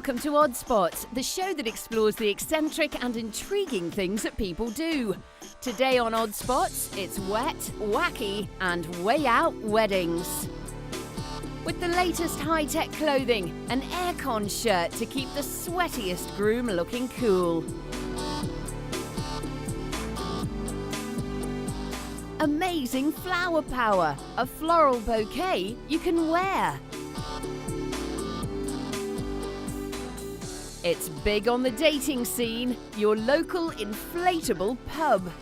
Welcome to Odd Spot, the show that explores the eccentric and intriguing things that people do. Today on Odd Spot, it's wet, wacky, and way out weddings. With the latest high-tech clothing, an aircon shirt to keep the sweatiest groom looking cool. Amazing flower power, a floral bouquet you can wear. It's big on the dating scene, your local inflatable pub.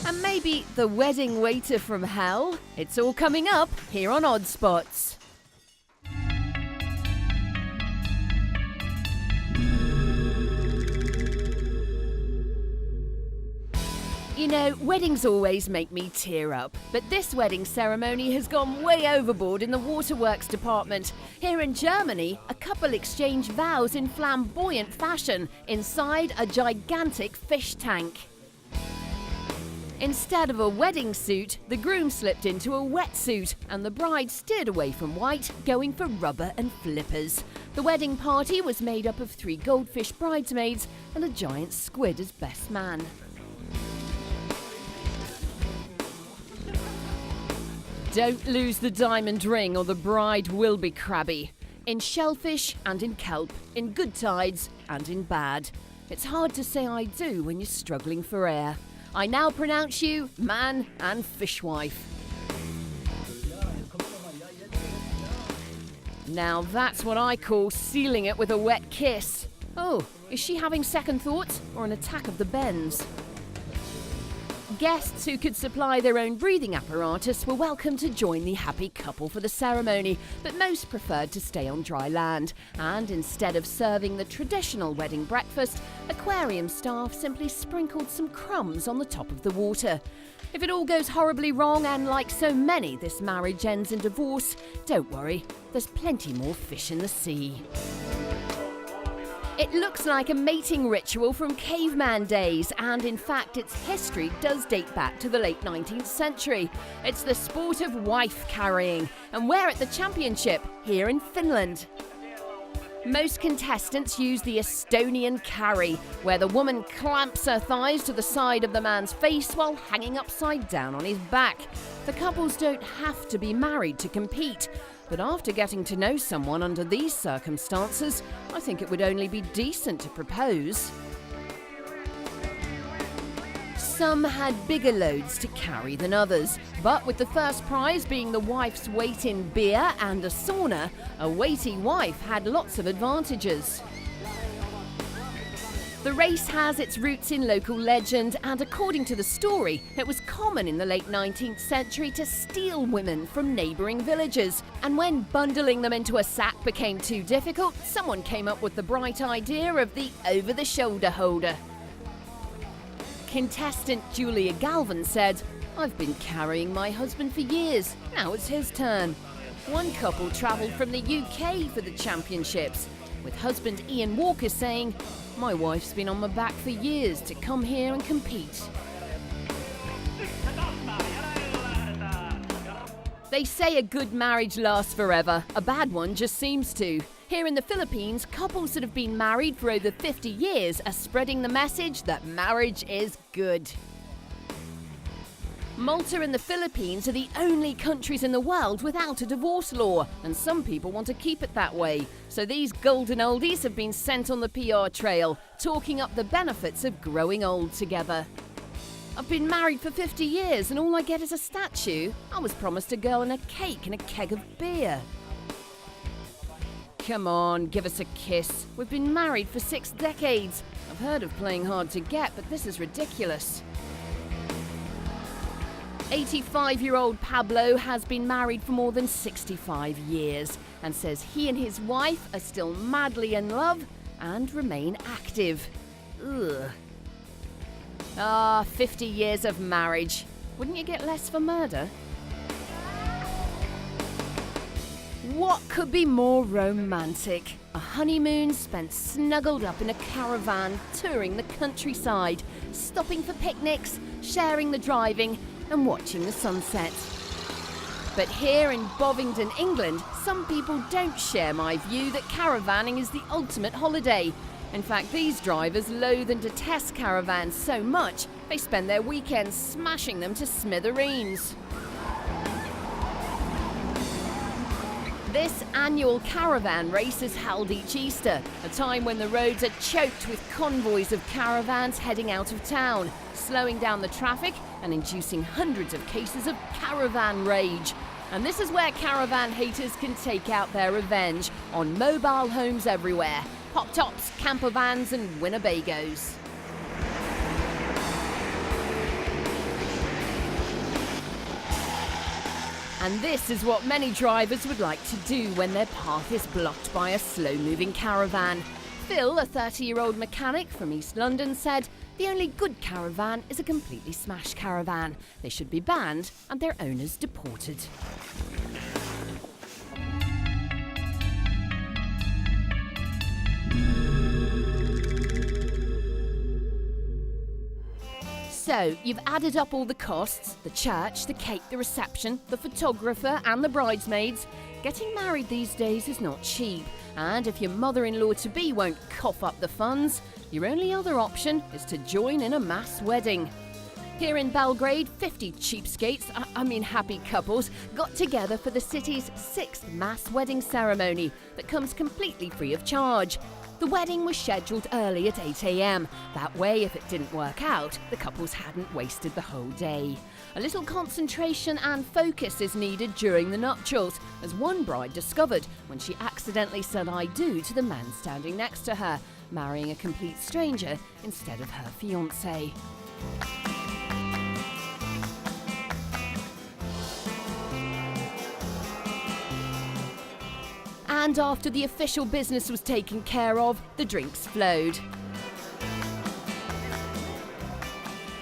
And maybe the wedding waiter from hell. It's all coming up here on Odd Spots. You know, weddings always make me tear up, but this wedding ceremony has gone way overboard in the waterworks department. Here in Germany, a couple exchanged vows in flamboyant fashion inside a gigantic fish tank. Instead of a wedding suit, the groom slipped into a wetsuit and the bride steered away from white, going for rubber and flippers. The wedding party was made up of 3 goldfish bridesmaids and a giant squid as best man. Don't lose the diamond ring or the bride will be crabby. In shellfish and in kelp, in good tides and in bad. It's hard to say I do when you're struggling for air. I now pronounce you man and fishwife. Now that's what I call sealing it with a wet kiss. Oh, is she having second thoughts or an attack of the bends? Guests who could supply their own breathing apparatus were welcome to join the happy couple for the ceremony, but most preferred to stay on dry land. And instead of serving the traditional wedding breakfast, aquarium staff simply sprinkled some crumbs on the top of the water. If it all goes horribly wrong and, like so many, this marriage ends in divorce, don't worry, there's plenty more fish in the sea. It looks like a mating ritual from caveman days, and in fact its history does date back to the late 19th century. It's the sport of wife carrying, and we're at the championship here in Finland. Most contestants use the Estonian carry, where the woman clamps her thighs to the side of the man's face while hanging upside down on his back. The couples don't have to be married to compete. But after getting to know someone under these circumstances, I think it would only be decent to propose. Some had bigger loads to carry than others, but with the first prize being the wife's weight in beer and a sauna, a weighty wife had lots of advantages. The race has its roots in local legend, and according to the story, it was common in the late 19th century to steal women from neighbouring villages. And when bundling them into a sack became too difficult, someone came up with the bright idea of the over-the-shoulder holder. Contestant Julia Galvin said, "I've been carrying my husband for years, now it's his turn." One couple travelled from the UK for the championships, with husband Ian Walker saying, "My wife's been on my back for years to come here and compete." They say a good marriage lasts forever, a bad one just seems to. Here in the Philippines, couples that have been married for over 50 years are spreading the message that marriage is good. Malta and the Philippines are the only countries in the world without a divorce law, and some people want to keep it that way. So these golden oldies have been sent on the PR trail, talking up the benefits of growing old together. "I've been married for 50 years and all I get is a statue. I was promised a girl and a cake and a keg of beer." Come on, give us a kiss. We've been married for 6 decades. I've heard of playing hard to get, but this is ridiculous. 85-year-old Pablo has been married for more than 65 years and says he and his wife are still madly in love and remain active. Ugh. 50 years of marriage. Wouldn't you get less for murder? What could be more romantic? A honeymoon spent snuggled up in a caravan, touring the countryside, stopping for picnics, sharing the driving and watching the sunset. But here in Bovingdon, England, some people don't share my view that caravanning is the ultimate holiday. In fact, these drivers loathe and detest caravans so much, they spend their weekends smashing them to smithereens. This annual caravan race is held each Easter, a time when the roads are choked with convoys of caravans heading out of town, slowing down the traffic and inducing hundreds of cases of caravan rage. And this is where caravan haters can take out their revenge on mobile homes everywhere, pop-tops, camper vans and Winnebagos. And this is what many drivers would like to do when their path is blocked by a slow-moving caravan. Phil, a 30-year-old mechanic from East London, said, "The only good caravan is a completely smashed caravan. They should be banned and their owners deported." So, you've added up all the costs, the church, the cake, the reception, the photographer and the bridesmaids. Getting married these days is not cheap, and if your mother-in-law-to-be won't cough up the funds, your only other option is to join in a mass wedding. Here in Belgrade, 50 cheapskates, happy couples, got together for the city's 6th mass wedding ceremony that comes completely free of charge. The wedding was scheduled early at 8 a.m. That way, if it didn't work out, the couples hadn't wasted the whole day. A little concentration and focus is needed during the nuptials, as one bride discovered when she accidentally said "I do" to the man standing next to her, marrying a complete stranger instead of her fiancé. And after the official business was taken care of, the drinks flowed.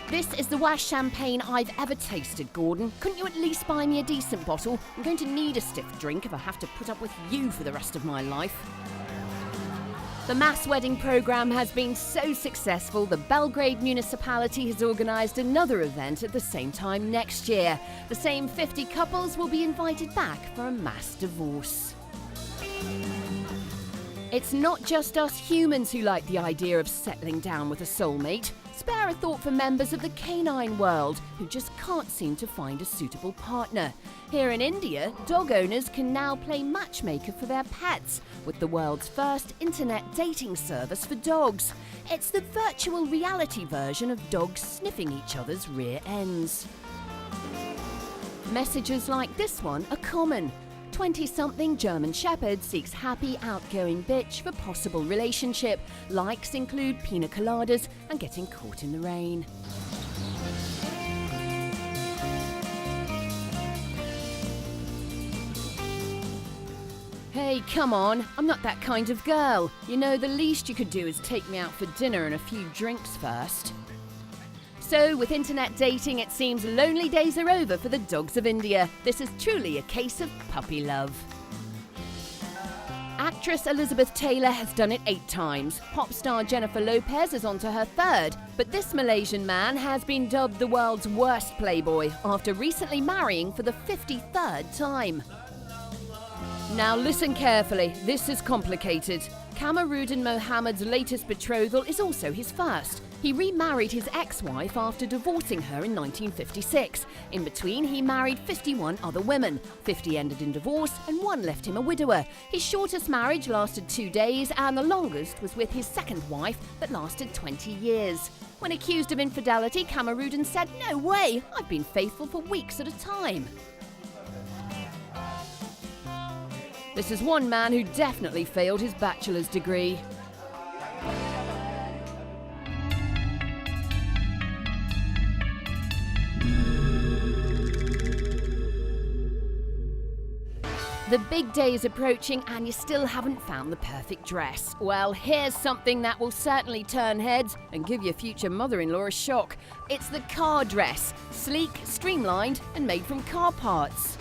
This is the worst champagne I've ever tasted, Gordon. Couldn't you at least buy me a decent bottle? I'm going to need a stiff drink if I have to put up with you for the rest of my life. The mass wedding programme has been so successful, the Belgrade municipality has organised another event at the same time next year. The same 50 couples will be invited back for a mass divorce. It's not just us humans who like the idea of settling down with a soulmate. Spare a thought for members of the canine world who just can't seem to find a suitable partner. Here in India, dog owners can now play matchmaker for their pets with the world's first internet dating service for dogs. It's the virtual reality version of dogs sniffing each other's rear ends. Messages like this one are common. 20-something German Shepherd seeks happy, outgoing bitch for possible relationship. Likes include pina coladas and getting caught in the rain. Hey, come on, I'm not that kind of girl. You know, the least you could do is take me out for dinner and a few drinks first. So, with internet dating, it seems lonely days are over for the dogs of India. This is truly a case of puppy love. Actress Elizabeth Taylor has done it 8 times. Pop star Jennifer Lopez is on to her 3rd. But this Malaysian man has been dubbed the world's worst playboy after recently marrying for the 53rd time. Now listen carefully, this is complicated. Kamarudin Mohammed's latest betrothal is also his first. He remarried his ex-wife after divorcing her in 1956. In between, he married 51 other women. 50 ended in divorce and 1 left him a widower. His shortest marriage lasted 2 days and the longest was with his second wife that lasted 20 years. When accused of infidelity, Kamarudin said, "No way, I've been faithful for weeks at a time." This is one man who definitely failed his bachelor's degree. The big day is approaching and you still haven't found the perfect dress. Well, here's something that will certainly turn heads and give your future mother-in-law a shock. It's the car dress. Sleek, streamlined and made from car parts.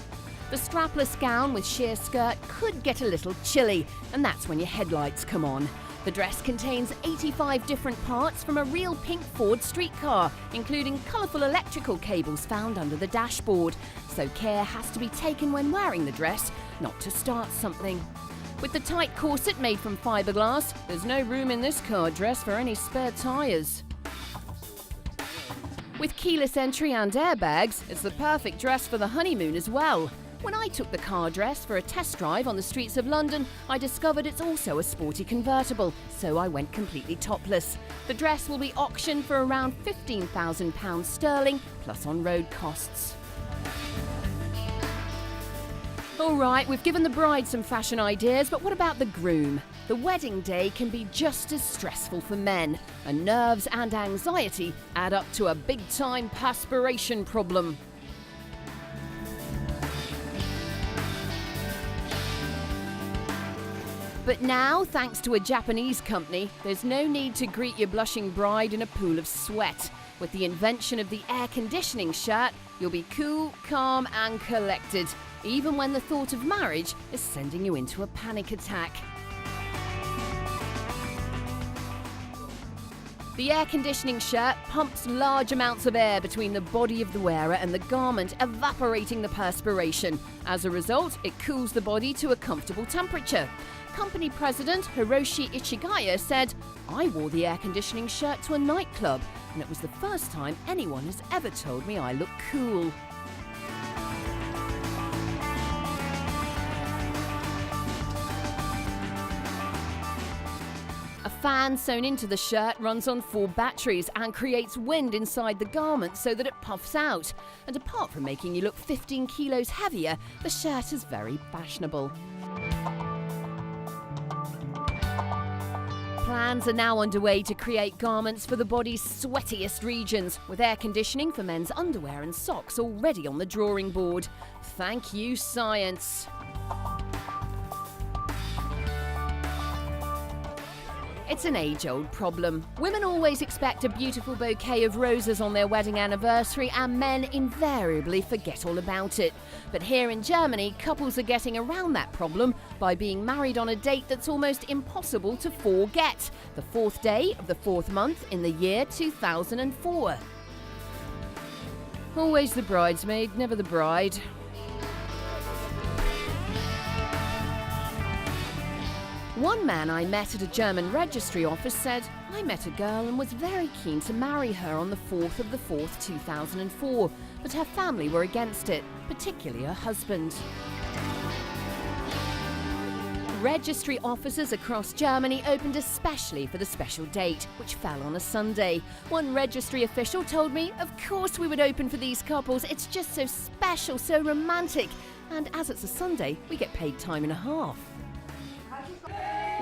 The strapless gown with sheer skirt could get a little chilly, and that's when your headlights come on. The dress contains 85 different parts from a real pink Ford streetcar, including colourful electrical cables found under the dashboard. So care has to be taken when wearing the dress, not to start something. With the tight corset made from fiberglass, there's no room in this car dress for any spare tyres. With keyless entry and airbags, it's the perfect dress for the honeymoon as well. When I took the car dress for a test drive on the streets of London, I discovered it's also a sporty convertible, so I went completely topless. The dress will be auctioned for around £15,000 sterling, plus on-road costs. All right, we've given the bride some fashion ideas, but what about the groom? The wedding day can be just as stressful for men, and nerves and anxiety add up to a big-time perspiration problem. But now, thanks to a Japanese company, there's no need to greet your blushing bride in a pool of sweat. With the invention of the air conditioning shirt, you'll be cool, calm and collected, even when the thought of marriage is sending you into a panic attack. The air conditioning shirt pumps large amounts of air between the body of the wearer and the garment, evaporating the perspiration. As a result, it cools the body to a comfortable temperature. Company president Hiroshi Ichigaya said, "I wore the air conditioning shirt to a nightclub, and it was the first time anyone has ever told me I look cool." A fan sewn into the shirt runs on 4 batteries and creates wind inside the garment so that it puffs out. And apart from making you look 15 kilos heavier, the shirt is very fashionable. Plans are now underway to create garments for the body's sweatiest regions, with air conditioning for men's underwear and socks already on the drawing board. Thank you, science. It's an age-old problem. Women always expect a beautiful bouquet of roses on their wedding anniversary, and men invariably forget all about it. But here in Germany, couples are getting around that problem by being married on a date that's almost impossible to forget, the 4th day of the 4th month in the year 2004. Always the bridesmaid, never the bride. One man I met at a German registry office said, "I met a girl and was very keen to marry her on the 4th of the 4th, 2004, but her family were against it, particularly her husband." Registry offices across Germany opened especially for the special date, which fell on a Sunday. One registry official told me, "Of course we would open for these couples, it's just so special, so romantic, and as it's a Sunday, we get paid time and a half."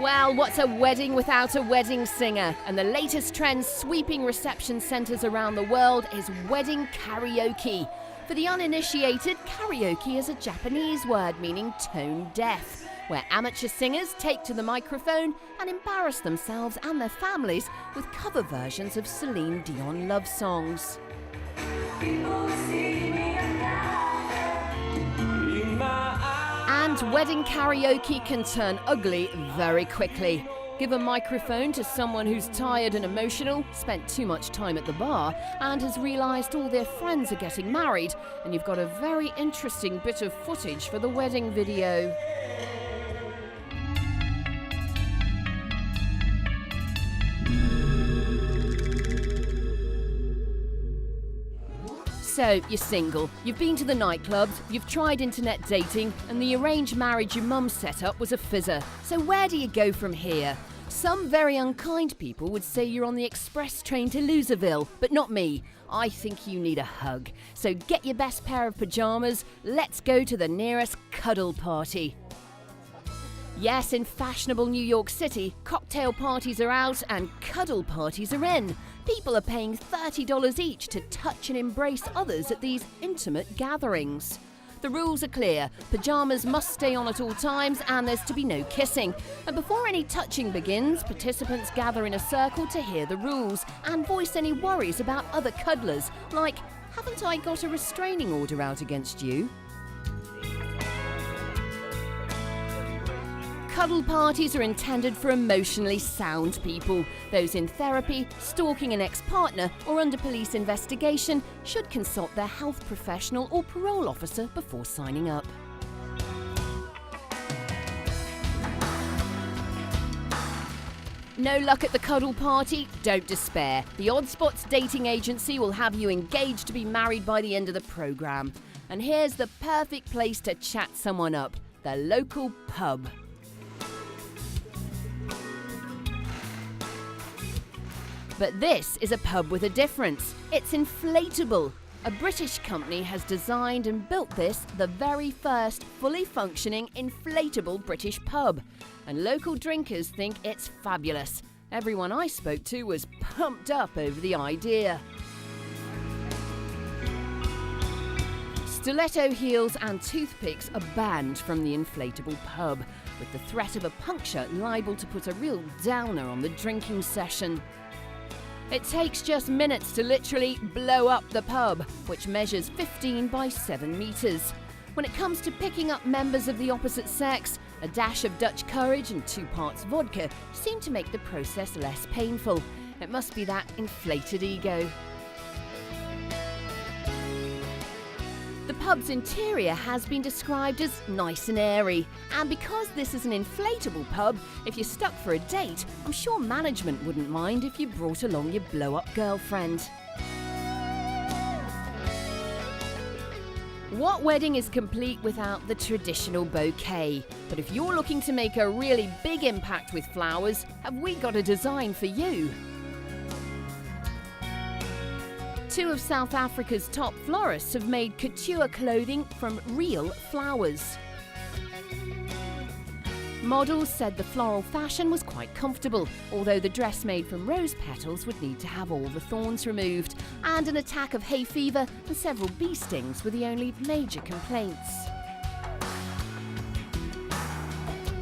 Well, what's a wedding without a wedding singer? And the latest trend sweeping reception centres around the world is wedding karaoke. For the uninitiated, karaoke is a Japanese word meaning tone deaf, where amateur singers take to the microphone and embarrass themselves and their families with cover versions of Celine Dion love songs. And wedding karaoke can turn ugly very quickly. Give a microphone to someone who's tired and emotional, spent too much time at the bar, and has realised all their friends are getting married, and you've got a very interesting bit of footage for the wedding video. So, you're single, you've been to the nightclubs, you've tried internet dating, and the arranged marriage your mum set up was a fizzer. So where do you go from here? Some very unkind people would say you're on the express train to Loserville, but not me. I think you need a hug. So get your best pair of pyjamas, let's go to the nearest cuddle party. Yes, in fashionable New York City, cocktail parties are out and cuddle parties are in. People are paying $30 each to touch and embrace others at these intimate gatherings. The rules are clear. Pyjamas must stay on at all times and there's to be no kissing. And before any touching begins, participants gather in a circle to hear the rules and voice any worries about other cuddlers, like, "Haven't I got a restraining order out against you?" Cuddle parties are intended for emotionally sound people. Those in therapy, stalking an ex-partner, or under police investigation should consult their health professional or parole officer before signing up. No luck at the cuddle party? Don't despair. The Odd Spots dating agency will have you engaged to be married by the end of the programme. And here's the perfect place to chat someone up, the local pub. But this is a pub with a difference. It's inflatable. A British company has designed and built this, the very first fully functioning inflatable British pub. And local drinkers think it's fabulous. Everyone I spoke to was pumped up over the idea. Stiletto heels and toothpicks are banned from the inflatable pub, with the threat of a puncture liable to put a real downer on the drinking session. It takes just minutes to literally blow up the pub, which measures 15 by 7 metres. When it comes to picking up members of the opposite sex, a dash of Dutch courage and 2 parts vodka seem to make the process less painful. It must be that inflated ego. The pub's interior has been described as nice and airy, and because this is an inflatable pub, if you're stuck for a date, I'm sure management wouldn't mind if you brought along your blow-up girlfriend. What wedding is complete without the traditional bouquet? But if you're looking to make a really big impact with flowers, have we got a design for you? 2 of South Africa's top florists have made couture clothing from real flowers. Models said the floral fashion was quite comfortable, although the dress made from rose petals would need to have all the thorns removed, and an attack of hay fever and several bee stings were the only major complaints.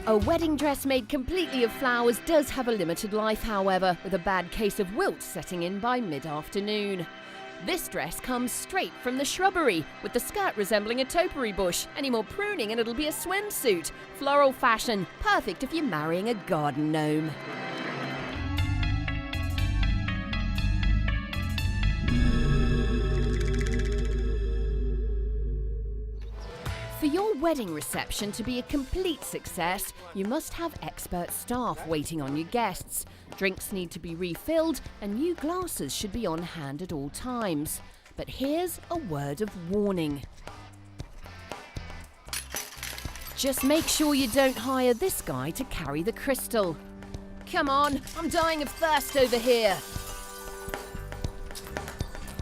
A wedding dress made completely of flowers does have a limited life, however, with a bad case of wilt setting in by mid-afternoon. This dress comes straight from the shrubbery, with the skirt resembling a topiary bush. Any more pruning and it'll be a swimsuit. Floral fashion, perfect if you're marrying a garden gnome. For your wedding reception to be a complete success, you must have expert staff waiting on your guests. Drinks need to be refilled and new glasses should be on hand at all times. But here's a word of warning. Just make sure you don't hire this guy to carry the crystal. Come on, I'm dying of thirst over here.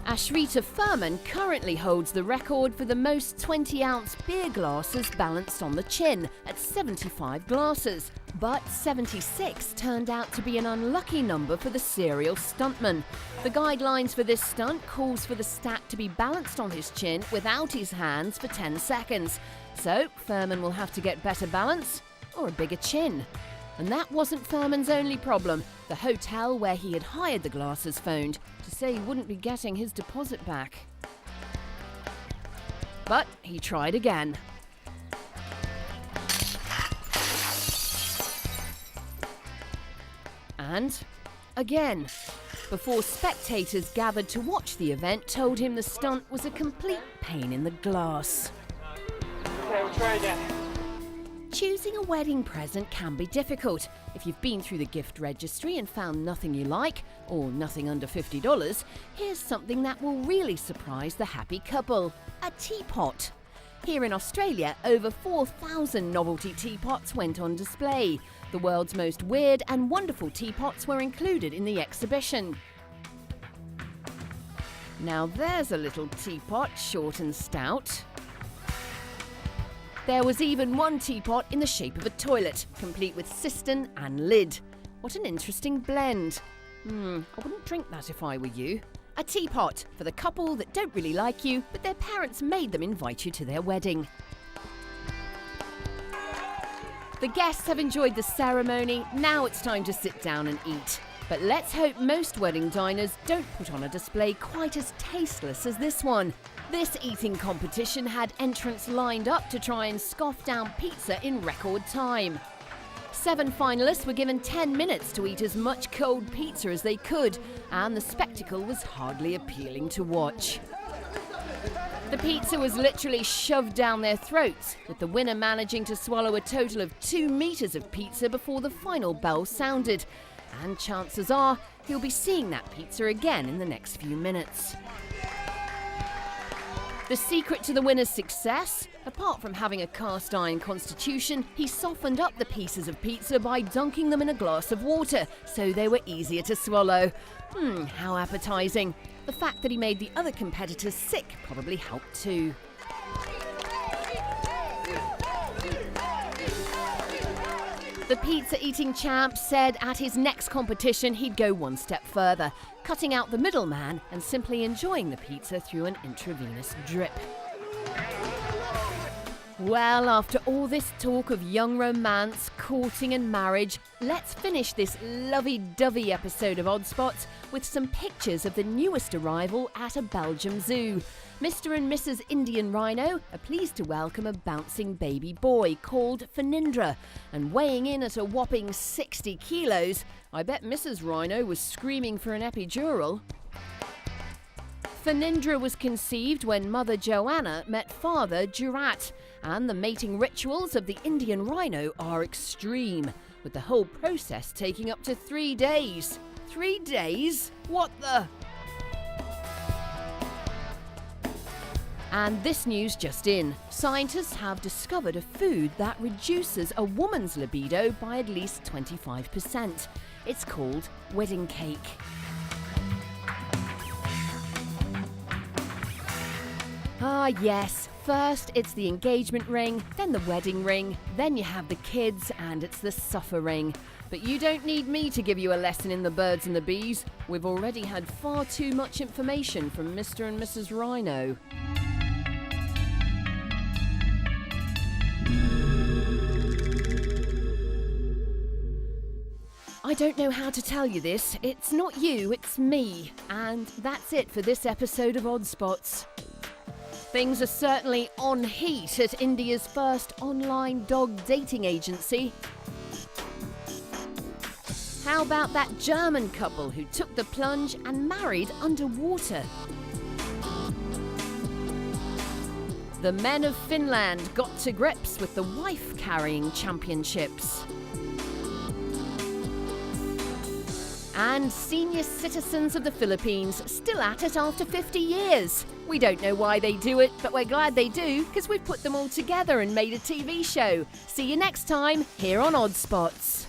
Ashrita Furman currently holds the record for the most 20-ounce beer glasses balanced on the chin at 75 glasses. But 76 turned out to be an unlucky number for the serial stuntman. The guidelines for this stunt calls for the stack to be balanced on his chin without his hands for 10 seconds. So Furman will have to get better balance or a bigger chin. And that wasn't Furman's only problem. The hotel where he had hired the glasses phoned to say he wouldn't be getting his deposit back. But he tried again. And again, before spectators gathered to watch the event told him the stunt was a complete pain in the glass. Okay, we'll try again. Choosing a wedding present can be difficult. If you've been through the gift registry and found nothing you like, or nothing under $50, here's something that will really surprise the happy couple: a teapot. Here in Australia, over 4,000 novelty teapots went on display. The world's most weird and wonderful teapots were included in the exhibition. Now there's a little teapot, short and stout. There was even one teapot in the shape of a toilet, complete with cistern and lid. What an interesting blend. I wouldn't drink that if I were you. A teapot for the couple that don't really like you, but their parents made them invite you to their wedding. The guests have enjoyed the ceremony, now it's time to sit down and eat. But let's hope most wedding diners don't put on a display quite as tasteless as this one. This eating competition had entrants lined up to try and scoff down pizza in record time. 7 finalists were given 10 minutes to eat as much cold pizza as they could, and the spectacle was hardly appealing to watch. The pizza was literally shoved down their throats, with the winner managing to swallow a total of 2 meters of pizza before the final bell sounded. And chances are he'll be seeing that pizza again in the next few minutes. The secret to the winner's success? Apart from having a cast iron constitution, he softened up the pieces of pizza by dunking them in a glass of water so they were easier to swallow. How appetizing. The fact that he made the other competitors sick probably helped too. The pizza-eating champ said at his next competition he'd go one step further, cutting out the middleman and simply enjoying the pizza through an intravenous drip. Well, after all this talk of young romance, courting and marriage, let's finish this lovey-dovey episode of Odd Spots with some pictures of the newest arrival at a Belgium zoo. Mr. and Mrs. Indian Rhino are pleased to welcome a bouncing baby boy called Phanindra, and weighing in at a whopping 60 kilos, I bet Mrs. Rhino was screaming for an epidural. Phanindra was conceived when Mother Joanna met Father Jurat, and the mating rituals of the Indian rhino are extreme, with the whole process taking up to 3 days. 3 days? What the? And this news just in. Scientists have discovered a food that reduces a woman's libido by at least 25%. It's called wedding cake. Ah yes, first it's the engagement ring, then the wedding ring, then you have the kids, and it's the suffer ring. But you don't need me to give you a lesson in the birds and the bees. We've already had far too much information from Mr. and Mrs. Rhino. I don't know how to tell you this. It's not you, it's me. And that's it for this episode of Odd Spots. Things are certainly on heat at India's first online dog dating agency. How about that German couple who took the plunge and married underwater? The men of Finland got to grips with the wife-carrying championships. And senior citizens of the Philippines still at it after 50 years. We don't know why they do it, but we're glad they do, because we've put them all together and made a TV show. See you next time, here on Odd Spots.